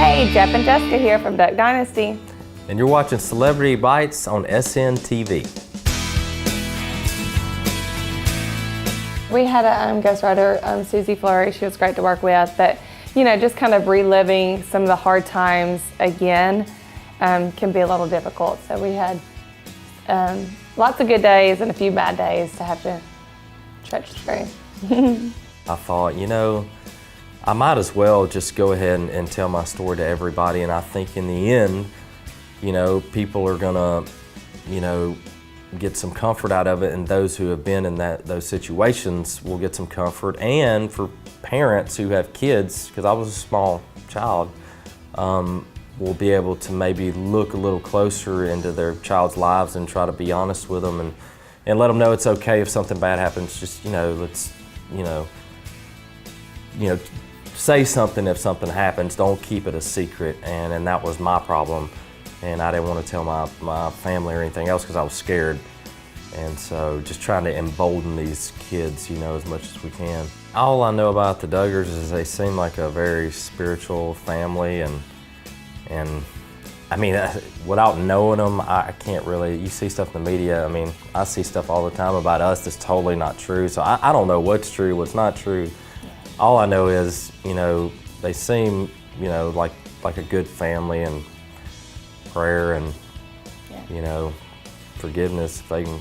Hey, Jep and Jessica here from Duck Dynasty. And you're watching Celebrity Bites on SNTV. We had a ghostwriter, Susie Fleury. She was great to work with, but just kind of reliving some of the hard times again can be a little difficult. So we had lots of good days and a few bad days to have to stretch through. I thought, I might as well just go ahead and tell my story to everybody, and I think in the end, people are gonna, get some comfort out of it, and those who have been in those situations will get some comfort. And for parents who have kids, because I was a small child, will be able to maybe look a little closer into their child's lives and try to be honest with them and let them know it's okay if something bad happens. Just let's say something if something happens. Don't keep it a secret. And that was my problem. And I didn't want to tell my family or anything else because I was scared. And so just trying to embolden these kids, as much as we can. All I know about the Duggars is they seem like a very spiritual family, and I mean, without knowing them, I can't really, you see stuff in the media, I see stuff all the time about us that's totally not true. So I don't know what's true, what's not true. All I know is, they seem, like a good family, and prayer and forgiveness, if they can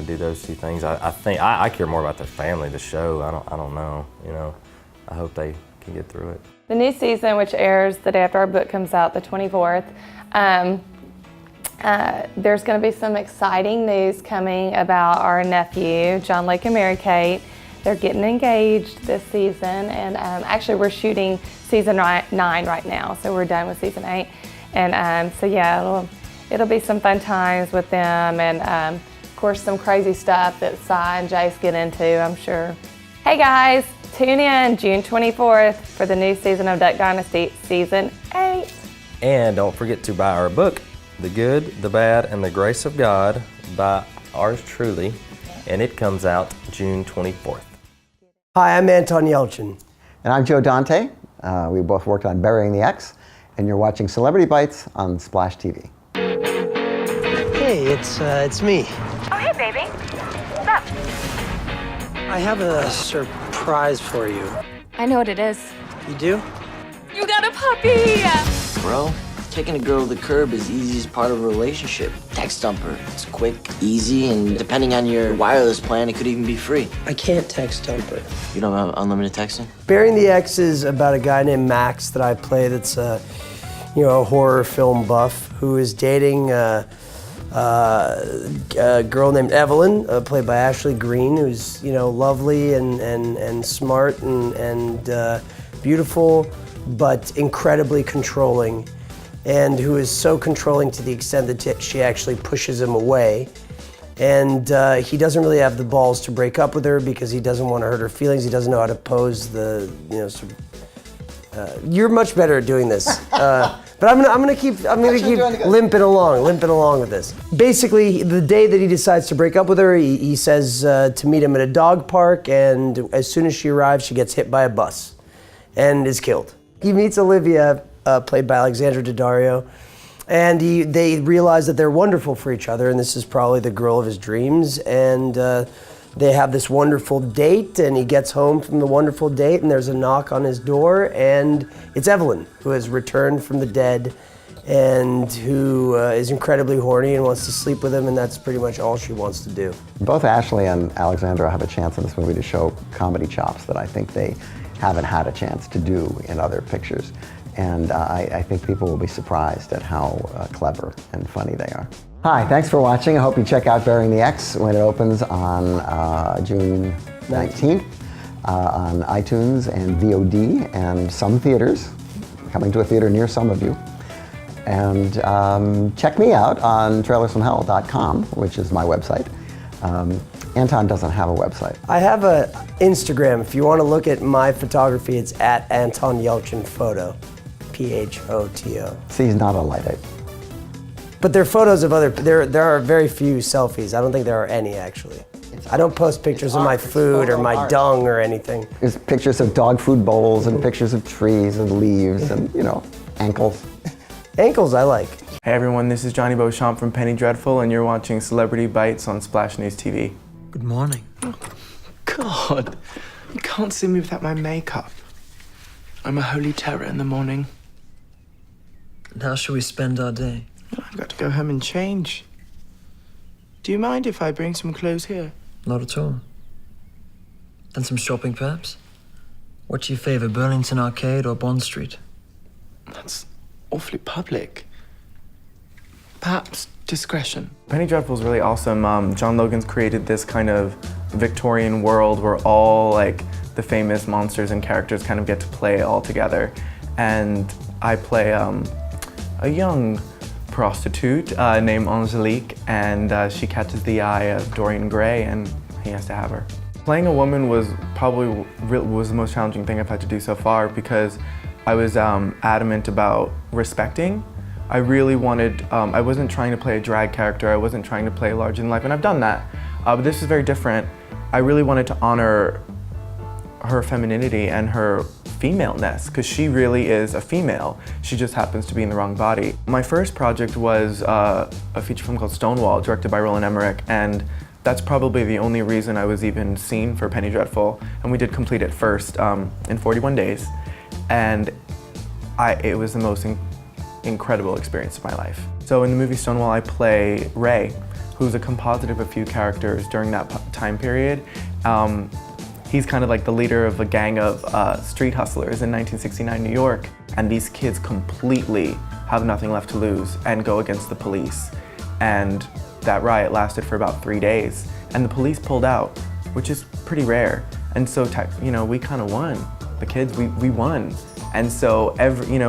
do those two things. I think I care more about the family, the show. I don't know, I hope they can get through it. The new season, which airs the day after our book comes out, the 24th, there's going to be some exciting news coming about our nephew, John Lake and Mary Kate. They're getting engaged this season, and actually we're shooting season 9 right now, so we're done with season 8. And so yeah, it'll be some fun times with them, and of course some crazy stuff that Cy and Jace get into, I'm sure. Hey guys, tune in June 24th for the new season of Duck Dynasty, season 8. And don't forget to buy our book, The Good, the Bad, and the Grace of God, by ours truly, and it comes out June 24th. Hi, I'm Anton Yelchin. And I'm Joe Dante. We both worked on Burying the Ex, and you're watching Celebrity Bites on Splash TV. Hey, it's me. Oh, hey, baby. What's up? I have a surprise for you. I know what it is. You do? You got a puppy! Bro, taking a girl to the curb is the easiest part of a relationship. Text dumper. It's quick, easy, and depending on your wireless plan, it could even be free. I can't text dumper. You don't have unlimited texting? Burying the Ex is about a guy named Max that I play that's a horror film buff who is dating a girl named Evelyn, played by Ashley Greene, who's lovely and smart and beautiful, but incredibly controlling, and who is so controlling to the extent that she actually pushes him away. And he doesn't really have the balls to break up with her because he doesn't want to hurt her feelings. He doesn't know how to pose the, you're much better at doing this. But I'm gonna keep limping along with this. Basically, the day that he decides to break up with her, he says to meet him at a dog park, and as soon as she arrives, she gets hit by a bus and is killed. He meets Olivia, played by Alexandra Daddario, and they realize that they're wonderful for each other, and this is probably the girl of his dreams, and they have this wonderful date, and he gets home from the wonderful date, and there's a knock on his door, and it's Evelyn, who has returned from the dead, and who is incredibly horny and wants to sleep with him, and that's pretty much all she wants to do. Both Ashley and Alexandra have a chance in this movie to show comedy chops that I think they haven't had a chance to do in other pictures. And I think people will be surprised at how clever and funny they are. Hi, thanks for watching. I hope you check out Burying the Ex when it opens on June 19th on iTunes and VOD and some theaters, coming to a theater near some of you. And check me out on trailersfromhell.com, which is my website. Anton doesn't have a website. I have an Instagram. If you want to look at my photography, it's at Anton Yelchin Photo, Photo. See, he's not a Luddite. But there are photos of there are very few selfies. I don't think there are any, actually. I don't post pictures of my food or my dung or anything. There's pictures of dog food bowls and pictures of trees and leaves and, Ankles. Ankles I like. Hey everyone, this is Jonny Beauchamp from Penny Dreadful, and you're watching Celebrity Bites on Splash News TV. Good morning. Oh, God, you can't see me without my makeup. I'm a holy terror in the morning. And how shall we spend our day? I've got to go home and change. Do you mind if I bring some clothes here? Not at all. Then some shopping, perhaps? What do you favor, Burlington Arcade or Bond Street? That's awfully public. Perhaps discretion. Penny Dreadful is really awesome. John Logan's created this kind of Victorian world where all like the famous monsters and characters kind of get to play all together. And I play a young prostitute named Angelique, and she catches the eye of Dorian Gray, and he has to have her. Playing a woman was probably was the most challenging thing I've had to do so far, because I was adamant about respecting. I really wanted, I wasn't trying to play a drag character, I wasn't trying to play larger than life, and I've done that. But this is very different. I really wanted to honor her femininity and her femaleness, because she really is a female. She just happens to be in the wrong body. My first project was a feature film called Stonewall, directed by Roland Emmerich, and that's probably the only reason I was even seen for Penny Dreadful. And we did complete it first in 41 days. And it was the most incredible experience of my life. So in the movie Stonewall, I play Ray, who's a composite of a few characters during that time period. He's kind of like the leader of a gang of street hustlers in 1969 New York. And these kids completely have nothing left to lose and go against the police. And that riot lasted for about 3 days. And the police pulled out, which is pretty rare. And so, we kind of won. The kids, we won. And so,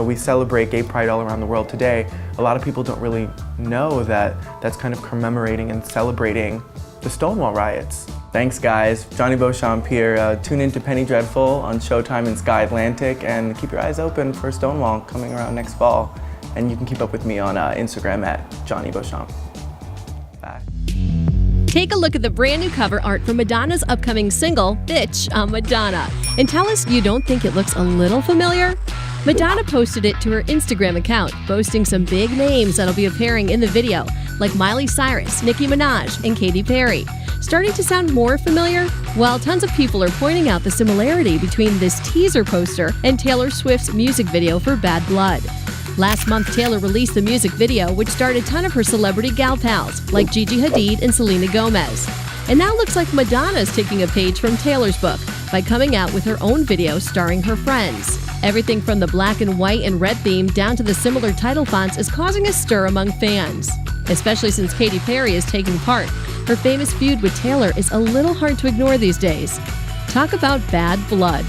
we celebrate gay pride all around the world today. A lot of people don't really know that that's kind of commemorating and celebrating the Stonewall riots. Thanks guys, Jonny Beauchamp here. Tune in to Penny Dreadful on Showtime and Sky Atlantic, and keep your eyes open for Stonewall coming around next fall. And you can keep up with me on Instagram at Jonny Beauchamp. Bye. Take a look at the brand new cover art for Madonna's upcoming single, Bitch, I'm Madonna, and tell us you don't think it looks a little familiar? Madonna posted it to her Instagram account, boasting some big names that'll be appearing in the video, like Miley Cyrus, Nicki Minaj, and Katy Perry. Starting to sound more familiar? Well, tons of people are pointing out the similarity between this teaser poster and Taylor Swift's music video for Bad Blood. Last month, Taylor released the music video, which starred a ton of her celebrity gal pals, like Gigi Hadid and Selena Gomez. And now looks like Madonna's taking a page from Taylor's book by coming out with her own video starring her friends. Everything from the black and white and red theme down to the similar title fonts is causing a stir among fans, especially since Katy Perry is taking part. Her famous feud with Taylor is a little hard to ignore these days. Talk about bad blood.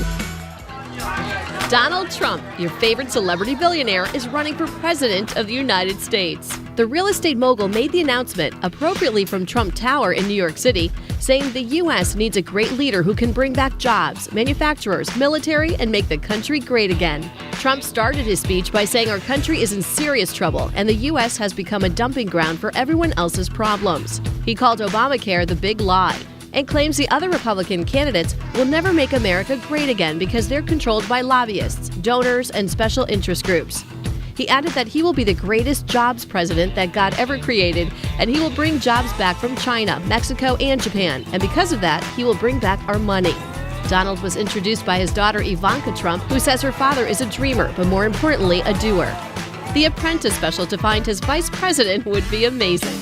Donald Trump, your favorite celebrity billionaire, is running for president of the United States. The real estate mogul made the announcement, appropriately from Trump Tower in New York City, saying the U.S. needs a great leader who can bring back jobs, manufacturers, military, and make the country great again. Trump started his speech by saying our country is in serious trouble and the U.S. has become a dumping ground for everyone else's problems. He called Obamacare the big lie and claims the other Republican candidates will never make America great again because they're controlled by lobbyists, donors, and special interest groups. He added that he will be the greatest jobs president that God ever created, and he will bring jobs back from China, Mexico, and Japan. And because of that, he will bring back our money. Donald was introduced by his daughter Ivanka Trump, who says her father is a dreamer, but more importantly, a doer. The Apprentice special to find his vice president would be amazing.